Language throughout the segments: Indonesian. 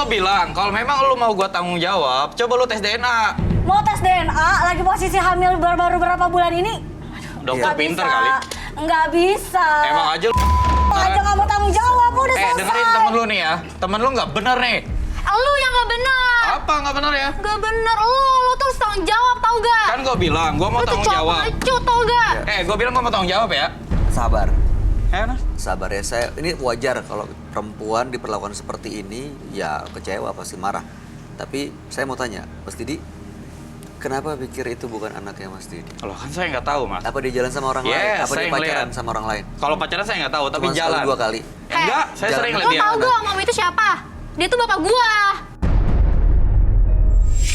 gua bilang, kalau memang lu mau gua tanggung jawab, coba lu tes DNA. Mau tes DNA, lagi posisi hamil baru berapa bulan ini? Dokter pinter kali. Nggak bisa. Emang aja lu aja nggak mau tanggung jawab, udah selesai. dengerin temen lu nih ya. Temen lu nggak bener nih. Lu yang nggak benar. Apa nggak bener ya? Nggak benar. Lu tuh harus tanggung jawab, tau gak? Kan gua bilang, gua mau Lu tuh tanggung cowok jawab. pengecut, tau gak? Gua bilang gua mau tanggung jawab ya. Sabar. Nah. Sabar ya, ini wajar kalau perempuan diperlakukan seperti ini, ya kecewa, pasti marah. Tapi saya mau tanya, Mas Didi, kenapa pikir itu bukan anaknya Mas Didi? Kalau kan saya nggak tahu, Mas. Apa dia jalan sama orang lain? Apa saya dia pacaran ngeliat. sama orang lain? Kalau pacaran saya nggak tahu, tapi Cuma jalan. sekali 2 kali. Enggak, saya Jalan. sering Lu lihat dia. tau gak mama itu siapa? Dia tuh bapak gua.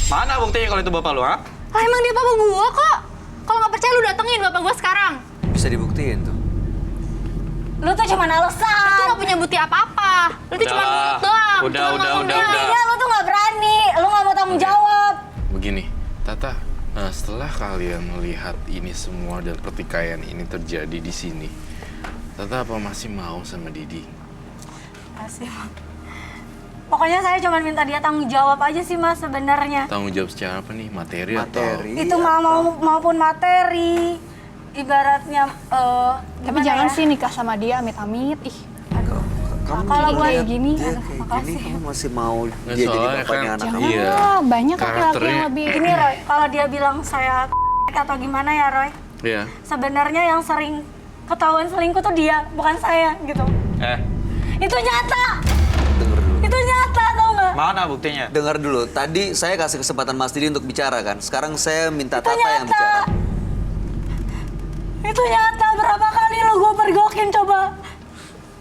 Mana buktinya kalau itu bapak lu, ha? Lah emang dia bapak gua kok. Kalau nggak percaya lu datengin bapak gua sekarang. Bisa dibuktiin tuh. Lu tuh cuma Lu tuh alasan. nggak punya bukti apa-apa. Lu tuh cuma mulut doang. Udah. Iya, lu tuh nggak berani. Lu nggak mau tanggung jawab. Begini, Tata, setelah kalian melihat ini semua dan pertikaian ini terjadi di sini, Tata apa masih mau sama Didi? Masih. Pokoknya saya cuma minta dia tanggung jawab aja sih, Mas, sebenarnya. Tanggung jawab secara apa nih? Materi. Itu maupun materi. Ibaratnya Tapi jangan sih nikah sama dia, amit-amit. Ih, Kamu kalau buat kayak gini, dia aduh, kayak makasih. gini, kamu masih mau Nggak, dia jadi soalnya bapaknya kan- anak jangan kamu? Iya. lah, banyak laki-laki yang Karakternya- lebih. Gini, Roy, kalau dia bilang saya atau gimana ya, Roy? Iya. Sebenarnya yang sering ketahuan selingkuh tuh dia, bukan saya, gitu. Itu nyata. Dengar dulu. Itu nyata, tau nggak? Mana buktinya? Dengar dulu. Tadi saya kasih kesempatan Mas Didi untuk bicara kan. Sekarang saya minta Itu Tata yang nyata. bicara. Itu nyata. Berapa kali lu gue pergokin coba?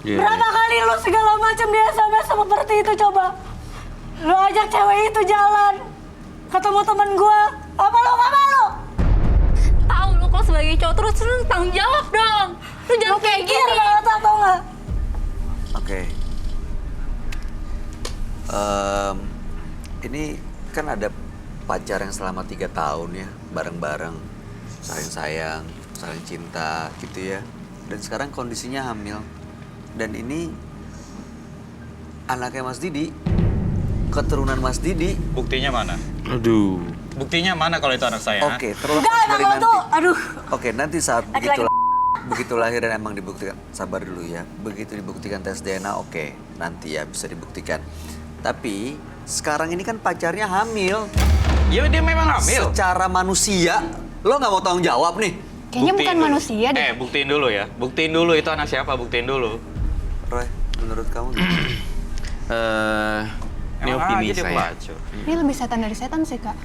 Iya. Berapa kali lu segala macam di SMS seperti itu coba? Lu ajak cewek itu jalan, ketemu temen gue. Apa lu gak malu? Tahu lu kalau sebagai cowok terus lu tanggung jawab dong. Lu jangan kayak Pikir gini. banget tau nggak? Oke. Ini kan ada pacar yang selama 3 tahun ya, bareng-bareng, saling sayang, saling cinta gitu ya. Dan sekarang kondisinya hamil. Dan ini anaknya Mas Didi, keturunan Mas Didi. Buktinya mana? Aduh. Buktinya mana kalau itu anak saya? ha? Oke, terlepas Enggak, emang dari lo nanti. tuh, aduh. Oke, nanti saat Laki-laki. begitu lahir dan emang dibuktikan, sabar dulu ya. Begitu dibuktikan tes DNA, oke, nanti ya bisa dibuktikan. Tapi sekarang ini kan pacarnya hamil. Iya, dia memang hamil. Secara manusia, lo nggak mau tanggung jawab nih, Kayaknya Buktiin bukan dulu. manusia deh. Buktiin dulu ya. Buktiin dulu itu anak siapa, buktiin dulu. Roy. Menurut kamu gimana? Ini Emang opini aja dia saya. pelacur. Ini lebih setan dari setan sih, Kak.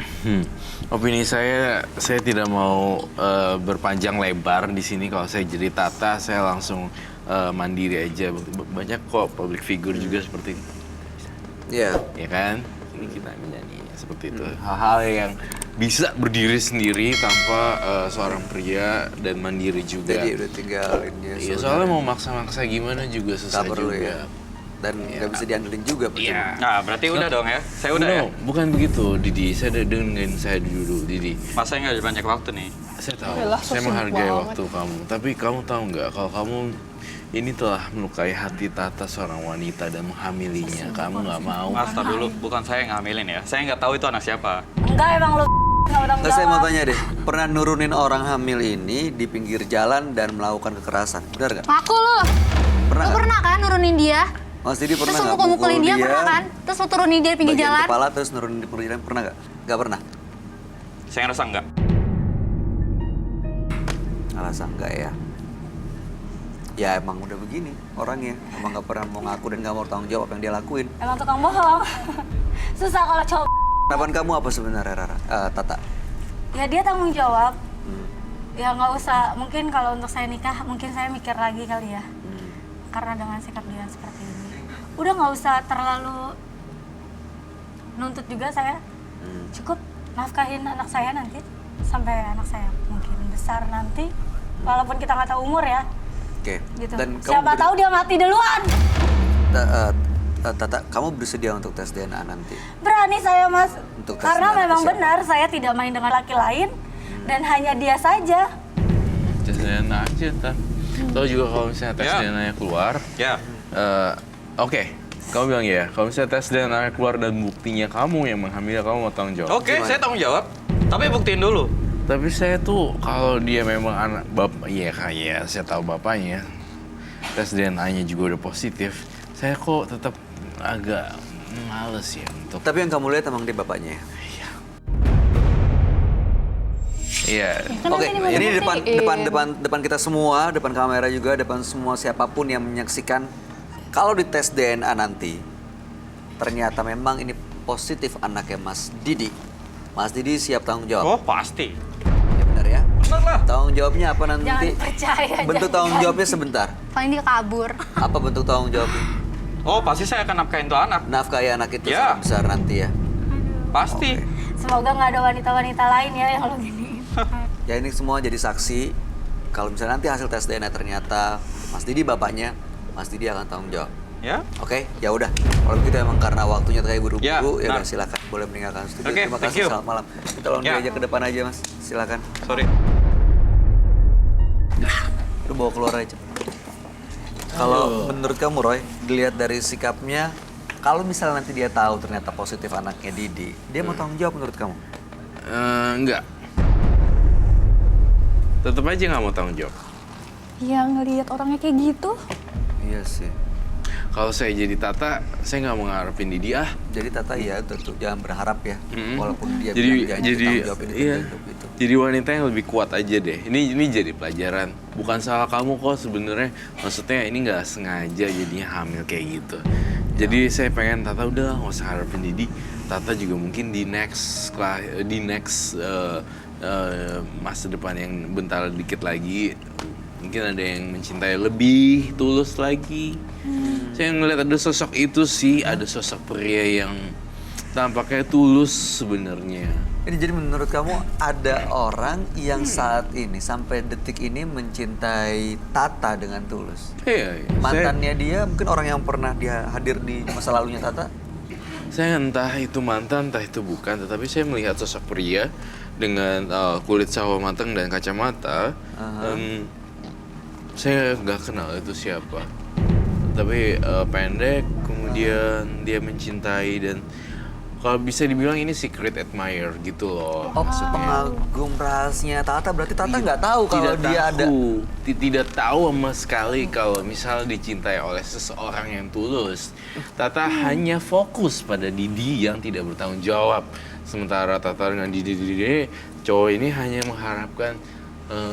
Opini saya tidak mau berpanjang lebar di sini. Kalau saya jadi Tata, saya langsung mandiri aja. Banyak kok public figure juga seperti itu. Iya. Ya kan? Ini kita menyanyi seperti itu. Hal-hal yang bisa berdiri sendiri tanpa seorang pria dan mandiri juga. Jadi udah tinggalin dia. Iya, soalnya mau maksa-maksa gimana juga susah sabar juga. lo ya. Dan nggak bisa diandelin juga. Iya. Nah, berarti udah dong ya. Saya udah ya. Bukan begitu, Didi. Saya dengerin saya dulu, Didi. Mas, saya nggak ada banyak waktu nih. Saya tahu, Yalah, so saya sibuk menghargai banget. waktu kamu. Tapi kamu tahu nggak kalau kamu ini telah melukai hati Tata seorang wanita dan menghamilinya. Kamu nggak mau. Mas, tar dulu. Bukan saya yang ngamilin ya. Saya nggak tahu itu anak siapa. Enggak, emang lu nggak mau tanggung Nggak, saya mau jawab. tanya deh, pernah nurunin orang hamil ini di pinggir jalan dan melakukan kekerasan, benar nggak? Ngaku lu. Pernah Lu nggak? pernah kan nurunin dia? Mas Didi pernah Terus lu nggak mukul-mukulin dia, pernah kan? Terus lu turunin dia di pinggir bagian jalan? kepala terus nurunin di pinggir jalan, pernah nggak? Nggak pernah. Saya ngerasa enggak. Alasan nggak ya? Ya emang udah begini orangnya, emang nggak pernah mau ngaku dan nggak mau tanggung jawab apa yang dia lakuin. Emang tukang bohong. Susah kalau cowok. Harapan kamu apa sebenarnya, Rara? Tata? Ya dia tanggung jawab. Hmm. Ya nggak usah, mungkin kalau untuk saya nikah, mungkin saya mikir lagi kali ya. Karena dengan sikap dia seperti ini. Udah nggak usah terlalu nuntut juga saya. Cukup nafkahin anak saya nanti. Sampai anak saya mungkin besar nanti. Walaupun kita nggak tahu umur ya. Oke. Gitu. Dan Siapa tahu dia mati duluan. Tata, kamu bersedia untuk tes DNA nanti? Berani saya, Mas. Untuk tes Karena DNA memang siapa? benar saya tidak main dengan laki lain. Dan hanya dia saja. Tes DNA aja, Tan. Tahu juga kalau misalnya tes Ya. DNA-nya keluar, Ya. oke, Kamu bilang ya, kalau misalnya tes DNA keluar dan buktinya kamu yang menghamili, kamu mau tanggung jawab. Oke, saya tanggung jawab. Tapi buktiin dulu. Tapi saya tuh kalau dia memang anak bapak, iya kayak saya tahu bapaknya, tes DNA-nya juga udah positif. Saya kok tetap agak males ya untuk. Tapi yang kamu lihat emang dia bapaknya ya? Iya. Kan Oke, nanti mau ini dibuktiin. depan kita semua, depan kamera juga, depan semua siapapun yang menyaksikan. Kalau di tes DNA nanti, ternyata memang ini positif anaknya Mas Didi. Mas Didi siap tanggung jawab. Oh, pasti. Ya benar ya? Bener lah. Tanggung jawabnya apa nanti? Jangan percaya. Bentuk tanggung jawabnya sebentar. Paling dia kabur. Apa bentuk tanggung jawabnya? Oh, pasti saya akan nafkahin tuh anak. Nafkahi anak itu Ya. sangat besar nanti ya. Pasti. Semoga nggak ada wanita-wanita lain ya yang lo gini. Ya ini semua jadi saksi. Kalau misalnya nanti hasil tes DNA ternyata Mas Didi bapaknya, Mas Didi akan tanggung jawab. Ya. Oke, ya udah. Kalau begitu emang karena waktunya kayak buru-buru, Ya, ya udah benar. silakan boleh meninggalkan studio. Oke, Terima thank kasih. you. Selamat malam. Tolong Ya. diajak ke depan aja, Mas. Silakan. Sorry. Lu bawa keluar aja. Kalau menurut kamu, Roy, dilihat dari sikapnya, kalau misalnya nanti dia tahu ternyata positif anaknya Didi, dia mau tanggung jawab menurut kamu? Enggak. Tetap aja nggak mau tanggung jawab. Ya ngelihat orangnya kayak gitu. Iya sih. Kalau saya jadi Tata, saya nggak mau ngarepin Didi ah. Jadi Tata ya tentu jangan berharap ya, walaupun dia Jadi bilang janji tanggung jawab ini iya. hidup itu. Jadi wanita yang lebih kuat aja deh. Ini jadi pelajaran. Bukan salah kamu kok sebenarnya. Maksudnya ini nggak sengaja jadinya hamil kayak gitu. Jadi saya pengen Tata udah nggak usah harapin Didi. Tata juga mungkin di next masa depan yang bentar dikit lagi mungkin ada yang mencintai lebih tulus lagi. Saya ngeliat ada sosok itu sih, ada sosok pria yang tampaknya tulus sebenarnya. Ini jadi menurut kamu ada orang yang saat ini sampai detik ini mencintai Tata dengan tulus? Iya, iya. Mantannya dia mungkin orang yang pernah dia hadir di masa lalunya Tata? Saya entah itu mantan, entah itu bukan, tetapi saya melihat sosok pria dengan kulit sawo matang dan kacamata. Saya nggak kenal itu siapa, tapi pendek, kemudian dia mencintai dan kalau bisa dibilang ini secret admirer gitu loh. Oh, pengagum rahasia Tata, berarti Tata nggak tahu kalau Tidak dia ada. Tidak tahu sama sekali kalau misal dicintai oleh seseorang yang tulus. Tata hanya fokus pada Didi yang tidak bertanggung jawab. Sementara Tata dengan Didi, cowok ini hanya mengharapkan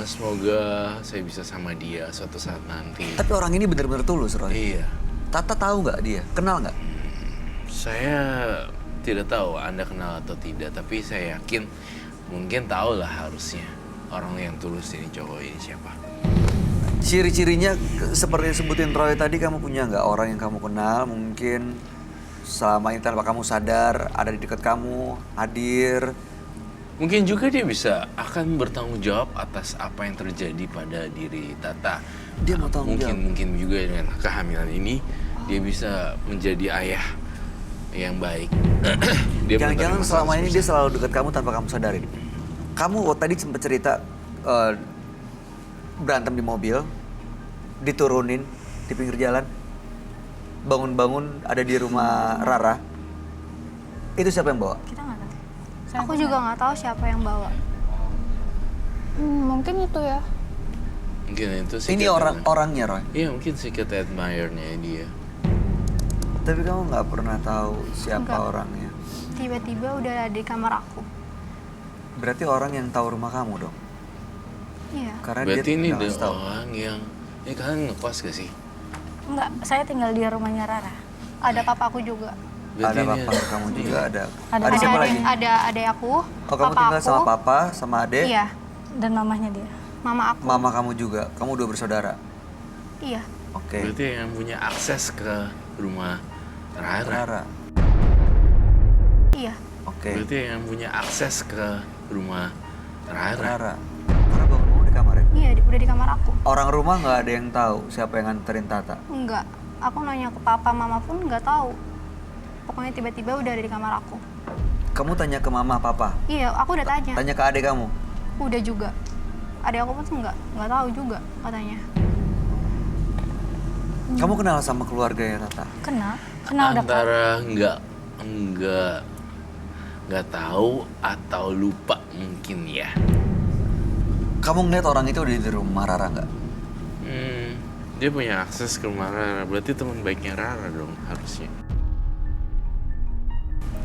semoga saya bisa sama dia suatu saat nanti. Tapi orang ini benar-benar tulus, Roy. Iya, Tata tahu nggak dia? Kenal nggak? saya tidak tahu Anda kenal atau tidak, tapi saya yakin mungkin tahu lah harusnya orang yang tulus ini cowok ini siapa. Ciri-cirinya seperti yang sebutin Roy tadi, kamu punya nggak orang yang kamu kenal mungkin selama ini tanpa kamu sadar ada di dekat kamu, hadir? Mungkin juga dia bisa akan bertanggung jawab atas apa yang terjadi pada diri Tata. Dia mau tanggung jawab. Mungkin juga dengan kehamilan ini dia bisa menjadi ayah yang baik. Dia Jangan-jangan menerima selama ini dia 100%. selalu dekat kamu tanpa kamu sadarin. Kamu tadi sempat cerita berantem di mobil, diturunin di pinggir jalan, bangun-bangun ada di rumah Rara. Itu siapa yang bawa? Kita nggak tahu. Aku juga nggak tahu siapa yang bawa. Mungkin itu ya. Mungkin itu Ini orangnya, Roy. Iya, mungkin secret admirer-nya dia. Tapi kamu nggak pernah tahu siapa Enggak. orangnya. Tiba-tiba udah ada di kamar aku. Berarti orang yang tahu rumah kamu dong. Iya. Karena Berarti dia ini nggak ada kasih tahu. orang yang kalian ngekos gak sih? Enggak, saya tinggal di rumahnya Rara. Ada papaku juga. Ada Berarti ini papa kamu juga ada. Ada Ada siapa ada lagi? Ada adek aku. Oh, kamu papa tinggal aku. sama papa, sama adek, Iya. Dan mamahnya dia. Mama aku. mama kamu juga. Kamu dua bersaudara. Iya. Oke. Berarti yang punya akses ke rumah Rara. Rara. Iya. Oke. Berarti yang punya akses ke rumah Rara. Rara. Rara bangun di kamar ya? Iya, udah di kamar aku. Orang rumah nggak ada yang tahu siapa yang nganterin Tata. Enggak. Aku nanya ke papa, mama pun nggak tahu. Pokoknya tiba-tiba udah ada di kamar aku. Kamu tanya ke mama, papa. Iya, aku udah tanya. Tanya ke adik kamu. Udah juga. Adek aku pun nggak tahu juga katanya. Kamu kenal sama keluarganya Tata? Kenal? Kenal dekat. Antara nggak tahu atau lupa mungkin ya. Kamu ngeliat orang itu di rumah Rara nggak? Dia punya akses ke rumah Rara, berarti teman baiknya Rara dong harusnya.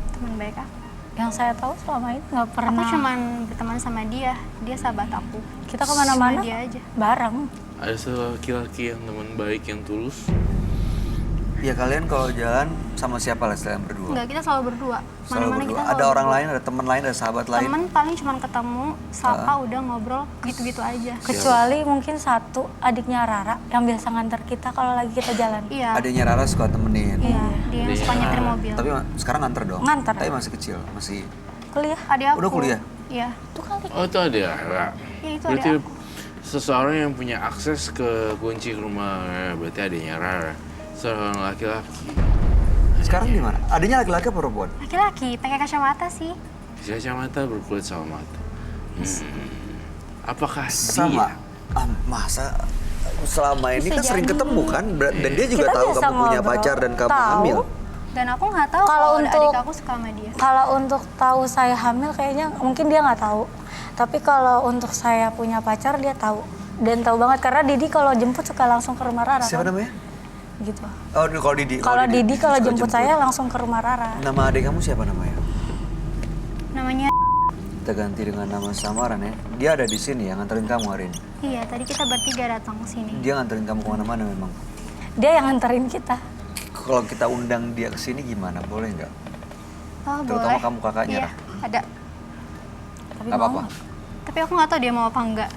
Teman baik aku. Yang saya tahu selama ini nggak Aku pernah. cuman berteman sama dia sahabat aku. Kita kemana-mana Cuma dia aja. bareng. Ada laki-laki yang teman baik yang tulus. Ya kalian kalau jalan sama siapa lah selain berdua? Enggak, kita selalu berdua. Selalu Mana-mana berdua. kita Ada selalu orang berdua. lain, ada teman lain, ada sahabat lain. Temen paling cuman ketemu, sapa udah ngobrol gitu-gitu aja. Kecuali mungkin satu adiknya Rara yang biasa nganter kita kalau lagi kita jalan. Iya. Adanya Rara suka temenin. Iya, dia yang suka nyetir mobil. Tapi sekarang nganter dong. Nganter. Tapi masih kecil, masih. Kuliah. Adik aku. Udah kuliah? Iya. Itu kali. Oh itu ada Rara. Iya, itu Berarti adik aku. seseorang yang punya akses ke kunci rumah Rara, berarti adanya Rara. Seorang laki-laki. Sekarang di mana? Adanya laki-laki apa perempuan? Laki-laki, pakai kacamata sih. Kacamata berkulit sama mata. Apakah Sama. dia? Masa selama ini Bisa kan sering jadi. ketemu kan? Dan dia juga Kita tahu biasa kamu punya ngobrol. pacar dan kamu Tahu. hamil. Dan aku nggak tahu Kalau kalau untuk- adik aku suka sama dia. Kalau untuk tahu saya hamil kayaknya mungkin dia nggak tahu. Tapi kalau untuk saya punya pacar dia tahu. Dan tahu banget karena Didi kalau jemput suka langsung ke rumah Rara. Siapa kan? namanya? Gitu. Oh, kalau Didi. Kalau Didi kalau suka jemput saya langsung ke rumah Rara. Nama adik kamu siapa namanya? Namanya. Kita ganti dengan nama samaran ya. Dia ada di sini ya, nganterin kamu hari ini. Iya, tadi kita bertiga datang ke sini. Dia nganterin kamu kemana-mana memang. Dia yang nganterin kita. Kalau kita undang dia ke sini gimana? Boleh nggak? Oh, Terutama boleh. kamu kakaknya, Iya, Ra. ada. Tapi Gak mau apa-apa. nggak? Tapi aku nggak tahu dia mau apa enggak.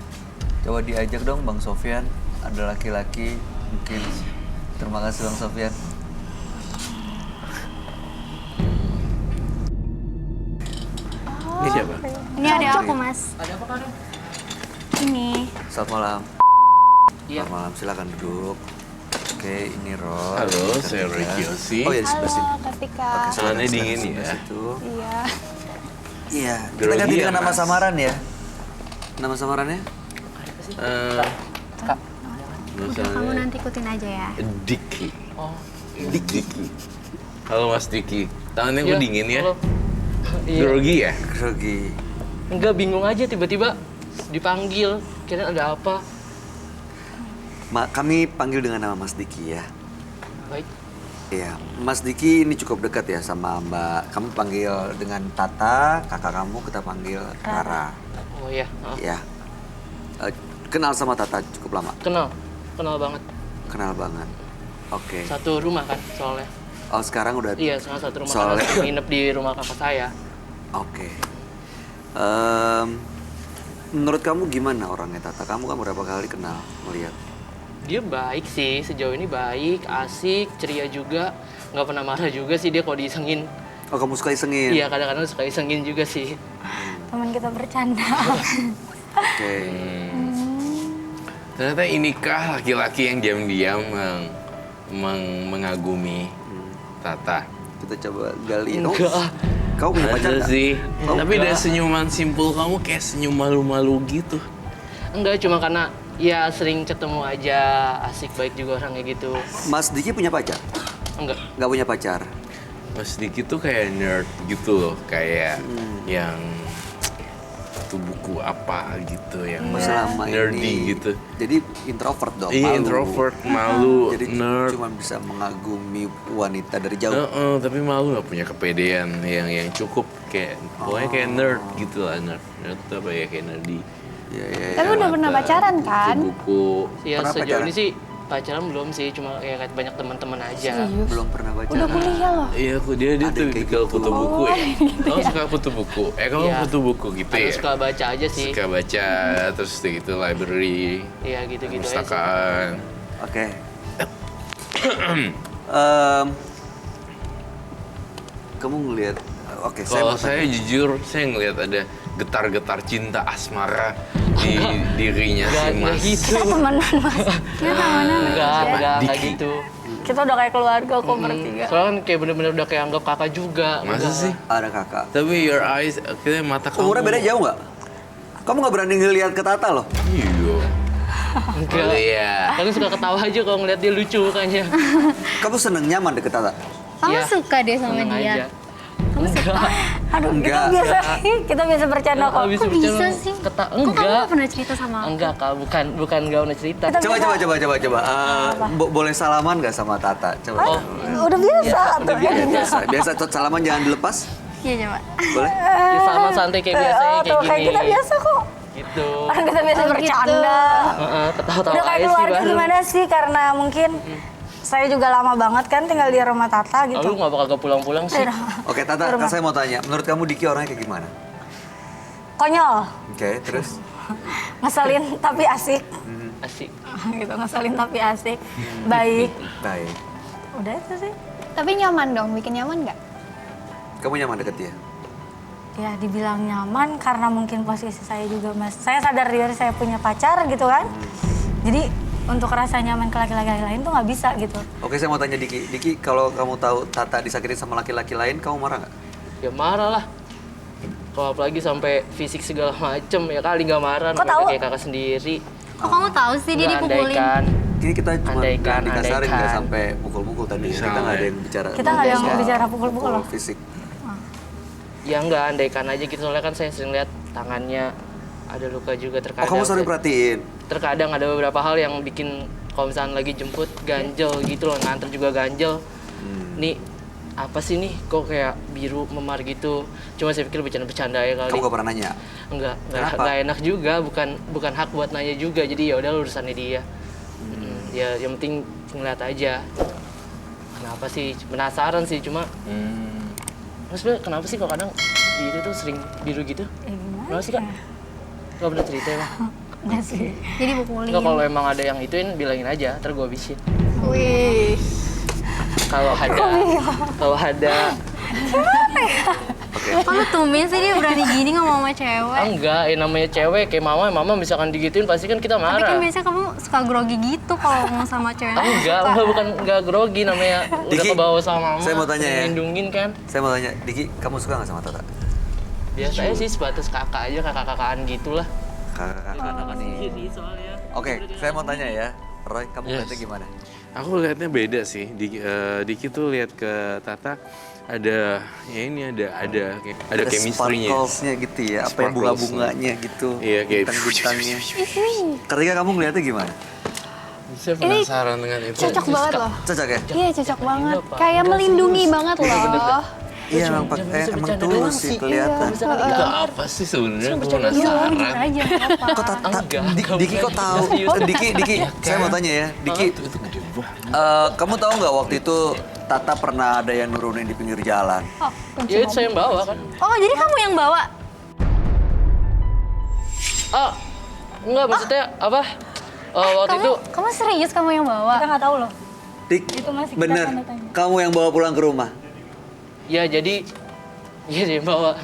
Coba diajak dong Bang Sofyan. Ada laki-laki mungkin. Terima kasih Bang Sofyan. Ini siapa? Ini adik aku, Mas. Ada apa kan? Ini. Selamat malam. Iya. Selamat malam, silakan duduk. Oke, ini Ron. Halo, Ini saya Kartika. Ricky Yosi. Oh ya di sebelah sini. Halo, Kartika. Oke, silakan Tangannya silakan dingin sebelah ya. situ. Iya. Iya, kita Grogi ganti ya, dengan nama Mas? samaran ya. Nama samarannya? Kak. Udah, kamu nanti ikutin aja ya. Diki. Oh. Diki. Halo Mas Diki. Tangannya kok Iya, dingin ya? halo. Iya. Grogi ya? Grogi. Enggak, bingung aja tiba-tiba dipanggil. Kirain ada apa. Kami panggil dengan nama Mas Diki ya. Baik. Iya, Mas Diki ini cukup dekat ya sama Mbak. Kamu panggil dengan Tata, kakak kamu kita panggil Rara. Oh iya, Ya. Kenal sama Tata cukup lama? kenal banget. Kenal banget. Oke. Satu rumah kan soalnya. Oh, sekarang udah. Iya, satu rumah Soalnya- karena nginep di rumah kakak saya. Oke. Menurut kamu gimana orangnya Tata? Kamu kan berapa kali kenal, melihat? Dia baik sih, sejauh ini baik, asik, ceria juga. Nggak pernah marah juga sih dia kalau diisengin. Oh, kamu suka isengin? Iya, kadang-kadang suka isengin juga sih. Teman kita bercanda. Oke. Ternyata inikah laki-laki yang diam-diam mengagumi Tata? Kita coba gali. Enggak. Kamu punya pacar Ada nggak? sih. Oh, Tapi dari enggak. senyuman simpul kamu kayak senyum malu-malu gitu. Enggak, cuma karena ya sering ketemu aja, asik baik juga orangnya gitu. Mas Diki punya pacar? Enggak. Nggak punya pacar? Mas Diki tuh kayak nerd gitu loh, kayak yang tuh buku apa gitu yang Selama nerdy ini. gitu. Jadi introvert dong, Iya, malu. introvert, malu, Jadi nerd. cuma bisa mengagumi wanita dari jauh. Tapi malu nggak punya kepedean yang cukup kayak pokoknya kayak nerd gitu lah, nerd tuh apa ya, kayak nerdy. Iya, iya, iya. Tapi udah pernah pacaran kan? Buku. Ya Pernah sejauh pacaran? ini sih pacaran belum sih, cuma kayak banyak teman-teman aja. Serius? Belum pernah Udah pacaran. kuliah loh. Iya, dia Ada tuh kayak tipikal gitu. kutu buku ya. Kamu suka kutu buku? Kamu Iya. kutu buku gitu Aku ya? suka baca aja sih. Suka baca, terus gitu library, Iya gitu-gitu aja sih. perpustakaan. Oke. Em, kamu ngelihat? Oke, saya Kalau mau saya tanya. jujur, saya ngelihat ada getar-getar cinta asmara di dirinya si Enggak Mas. gitu. Temenan Mas. Enggak Diki. gitu. Kita udah kayak keluarga kok bertiga. Soalnya kan kayak bener-bener udah kayak anggap kakak juga. Masa Enggak. sih? Ada kakak. Tapi your eyes, akhirnya mata kamu. Umurnya beda jauh nggak? Kamu nggak berani ngelihat ke Tata loh. Iya. Enggak. Oh iya. Kalian suka ketawa aja kalau ngeliat dia lucu mukanya. Kamu seneng nyaman deket Tata? Kamu Ya, suka deh sama seneng dia. aja. Enggak. Aduh, Enggak. kita biasa bercanda kok. Habis Kok bisa bercanda, sih? Kata Kok kamu enggak. gak pernah cerita sama aku? Enggak kak, bukan nggak pernah cerita. Coba. Boleh salaman nggak sama Tata? Coba. Oh, Udah biasa tuh. Biasa salaman jangan dilepas. Iya coba. Boleh? ya sama santai kayak biasanya kayak Tuh, gini. kayak kita biasa kok. Gitu. Orang kita biasa bercanda. Ketawa-tawa Udah kayak aja sih keluarga baru. gimana sih? Karena mungkin saya juga lama banget kan tinggal di rumah Tata Oh, gitu. lu nggak bakal pulang-pulang sih? Oke, Tata, saya mau tanya. Menurut kamu Diki orangnya kayak gimana? Konyol, Oke, terus? ngeselin tapi asik. Asik. Gitu, ngeselin tapi asik. Baik. Baik. Udah itu sih. Tapi nyaman dong, bikin nyaman nggak? Kamu nyaman deket dia? Ya dibilang nyaman karena mungkin posisi saya juga saya sadar diri saya punya pacar gitu kan. Jadi untuk rasa nyaman ke laki-laki lain tuh nggak bisa gitu. Oke, saya mau tanya Diki. Diki, kalau kamu tahu Tata disakitin sama laki-laki lain, kamu marah nggak? Ya marah lah. Kalau apalagi sampai fisik segala macem, ya kali nggak marah. Kok tahu? Kayak kakak sendiri. Kok kamu tahu sih dia Nggak, dipukulin? andaikan. Ini kita cuma Andaikan, dikasarin nggak andaikan. sampai pukul-pukul tadi. Kita nggak ada yang bicara. Kita nggak ada yang soal bicara pukul-pukul loh. fisik. Ya enggak, andaikan aja gitu. Soalnya kan saya sering lihat tangannya ada luka juga Oh, terkadang. kamu sering perhatiin? Terkadang ada beberapa hal yang bikin kalau misalnya lagi jemput ganjel gitu loh, nganter juga ganjel. Nih apa sih nih kok kayak biru memar gitu. Cuma saya pikir bercanda-bercanda ya kali. Kamu nggak pernah nanya? Kenapa? Enggak enak juga, bukan hak buat nanya juga. Jadi ya udah urusannya dia. Ya yang penting ngeliat aja. Kenapa sih? Penasaran sih cuma. Mas kenapa sih kok kadang di itu tuh sering biru gitu? Gimana? Kenapa sih kak? Gak pernah cerita emang? Enggak sih. Jadi dipukulin. Enggak, kalau emang ada yang ituin bilangin aja, ntar gue habisin. Wih. Kalau ada, Kok lu tumben sih dia berani gini ngomong sama cewek? enggak, namanya cewek kayak mama misalkan digituin pasti kan kita Tapi kan marah. biasanya kamu suka grogi gitu kalau ngomong sama cewek. Enggak grogi namanya udah Diki, kebawa sama mama. saya mau tanya ya. Ngelindungin kan. Saya mau tanya, Diki, kamu suka nggak sama Tata? Biasanya sih sebatas kakak aja, kakak-kakakan gitulah. Kakak-kakak nih. Soalnya. Oke, saya mau tanya ya. Roy, kamu Yes. lihatnya gimana? Aku lihatnya beda sih. Diki tuh lihat ke Tata ada chemistry-nya. Sparkles-nya gitu ya, apa yang Sparkles. bunga-bunganya gitu. Iya, kayak bintang-bintangnya. Ketika kamu ngeliatnya gimana? Saya penasaran dengan itu. Cocok banget loh. Cocok ya? Iya cocok banget. Pak. Kayak Udah melindungi serius. banget loh. Iya, Cuma emang, bisa emang bercanda tulus doang sih sih. kelihatan. Itu apa sih sebenarnya? Gue Iya, jujur penasaran. aja nggak apa. Kok Tata, Enggak, Diki kok tahu? Diki, saya mau tanya ya, Diki, Itu gede banget. kamu tahu nggak waktu itu Tata pernah ada yang nurunin di pinggir jalan? Oh, kunci Ya itu saya yang bawa kan. Oh, jadi kamu yang bawa? Ah, enggak maksudnya apa? Waktu itu Kamu serius kamu yang bawa? Kita nggak tahu loh. Dik, Itu masih kita bener, tanda tanya. kamu yang bawa pulang ke rumah? ya jadi dia yang bawa.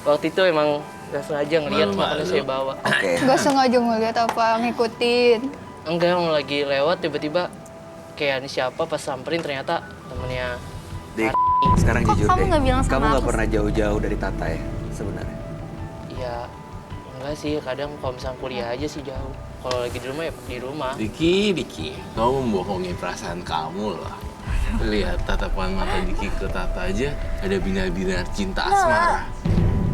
Waktu itu emang nggak sengaja ngeliat makanya saya bawa. Oke. Gak sengaja ngeliat apa, ngikutin. Enggak, yang lagi lewat tiba-tiba kayak ini siapa pas samperin ternyata temennya. Dik, sekarang Kok jujur kamu deh. nggak bilang sama Kamu nggak aku pernah jauh-jauh dari Tata ya, sebenarnya? Ya enggak sih, kadang kalau misalnya kuliah aja sih jauh. Kalau lagi di rumah ya di rumah. Diki, kamu membohongi perasaan kamu lah. Lihat tatapan mata Diki ke Tata aja, ada binar-binar cinta asmara.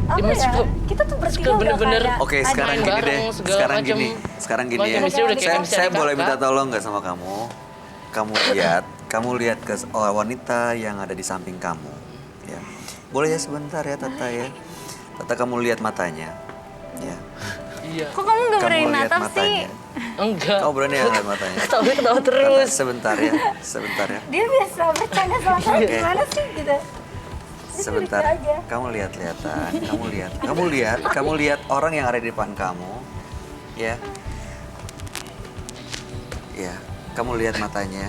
Apa Ya, ya? maksud- Kita tuh bertiga udah bener-bener. kayak Oke, sekarang main gini bareng, deh. segala Sekarang macam. gini ya. Chemistry udah kayak chemistry Saya adik boleh minta kakak. tolong nggak sama kamu? Kamu lihat ke wanita yang ada di samping kamu. Ya, boleh ya sebentar ya Tata ya. Tata kamu lihat matanya. Ya, Iya. Kok kamu nggak berani kamu lihat natap sih? matanya. Enggak. Kau berani ya lihat matanya? Tapi ketawa Tata, terus. sebentar ya, sebentar ya. dia biasa bercanda sama saya Oke. gimana sih gitu. Sebentar, lucu aja. kamu lihat-lihatan, kamu lihat orang yang ada di depan kamu, ya, ya, kamu lihat matanya,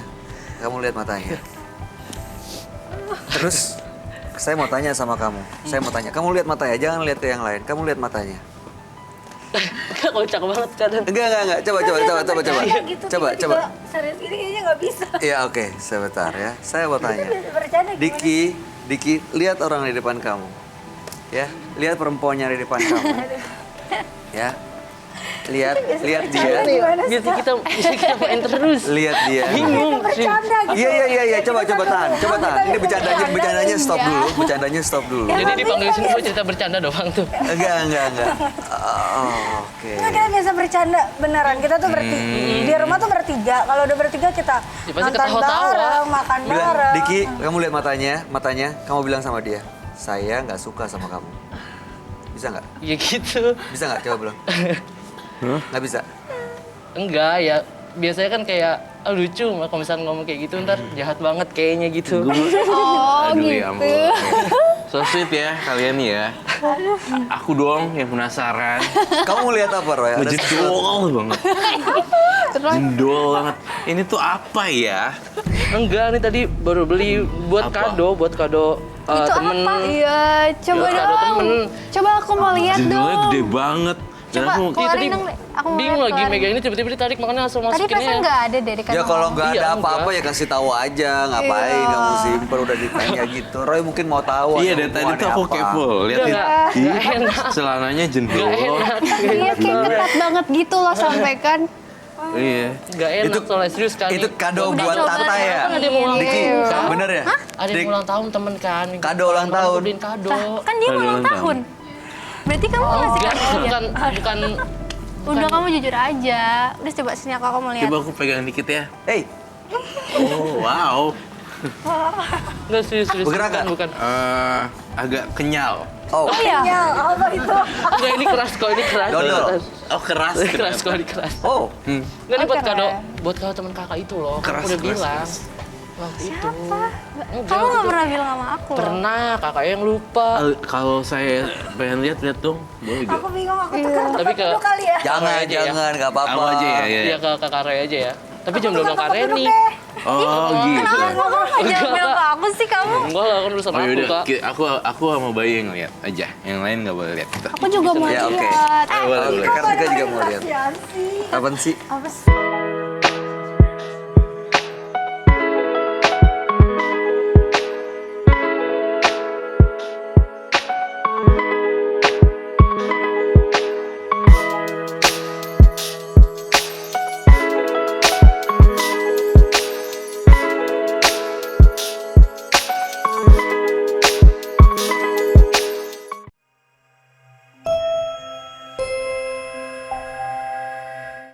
Terus, saya mau tanya sama kamu, kamu lihat matanya, jangan lihat ke yang lain, kamu lihat matanya. Kocak banget kadang. Enggak, coba, Gitu, coba. tiba-tiba serius ini kayaknya nggak bisa. Iya, oke, sebentar ya, saya mau tanya. Biasa bercanda gimana? Diki, lihat orang di depan kamu. Ya, lihat perempuannya di depan kamu. Ya. Lihat dia. Biasa kita main terus. Lihat dia. Bingung. Bercanda gitu. Iya. Coba tahan. Ini bercandanya stop dulu. Jadi dipanggil sini gue cerita bercanda doang tuh. Enggak. Oke. Nah, kita biasa bercanda beneran. Kita tuh di rumah tuh bertiga. Kalau udah bertiga kita Ya, pasti nonton ketawa-tawa. bareng, makan Bilang, bareng. Diki, kamu lihat matanya, kamu bilang sama dia, saya nggak suka sama kamu. Bisa nggak? Ya gitu. Bisa nggak? Coba bilang. Nggak bisa. Enggak ya. Biasanya kan kayak lucu kalau misalnya ngomong kayak gitu ntar jahat banget kayaknya gitu. Oh Aduh gitu. ya ampun. So sweet ya kalian nih ya. Aku doang yang penasaran. Kamu lihat apa, Roy? Ada sesuatu? Jendol banget. Jendol banget. Ini tuh apa ya? Enggak, nih tadi baru beli buat Apa? kado Itu temen. apa? Iya, coba Buat kado dong. temen. Coba aku mau lihat Jendolnya dong. gede banget. Dan Coba aku Iya, keluarin tadi dong, aku mau bingung lihat, lagi keluarin. megang ini tiba-tiba ditarik makanya langsung Tadi masukin perasaan ya. nggak ada deh di Ya kantong kalau kamu. nggak Iya, ada apa-apa enggak. ya kasih tahu aja, ngapain Iya. kamu simpen udah ditanya gitu. Roy mungkin mau tahu. iya ada dari tadi tuh hubungannya aku apa. kepo. Liatin. Nggak enak. Celananya jendol. Iya, kayak ketat banget gitu loh sampai kan. Iya. Enggak enak Itu- soalnya serius kan. Itu kado Udah buat coba Tata deh. ya? Kan ada yang ulang Diki, tahun. bener ya? Ada yang Dik, ulang tahun temen kan. Kado ulang Kemarin tahun. aku beliin kado. Kan dia Kado ulang ulang tahun. Berarti kamu ngasih Enggak, kado dia. bukan Udah kamu jujur aja. Udah coba sini aku mau lihat. Coba aku pegang dikit ya. Hey, Oh wow. enggak serius. Bergerak nggak? Bukan. Agak kenyal. oh, Ya, apa itu? Enggak, ini keras kok, ini keras. Dodol. Oh keras. Keras kok, ini keras. oh. Enggak, ini buat kado teman kakak itu loh. Kan Keras, aku udah keras, bilang. keras. Waktu itu. Kamu nggak pernah bilang sama aku loh. Pernah, kakak yang lupa. Kalau saya pengen lihat dong. Boleh gak? Aku bingung, aku tukar Tapi ke dulu kali ya. Jangan, aja ya. jangan, nggak apa-apa. Aku aja ya. Iya ke kakak Ray aja ya. Tapi jam 12 kakak Ray nih. Oh gitu. Kenapa jangan bilang ke aku sih kamu? Enggak lah, kan urusan Oh aku yaudah, kak. aku sama bayi yang lihat aja. Yang lain nggak boleh lihat. Gitu. Aku juga mau Ya, oke. lihat. Boleh, boleh. Kartika juga mau lihat. Kasihan sih. Apaan sih? Apa sih?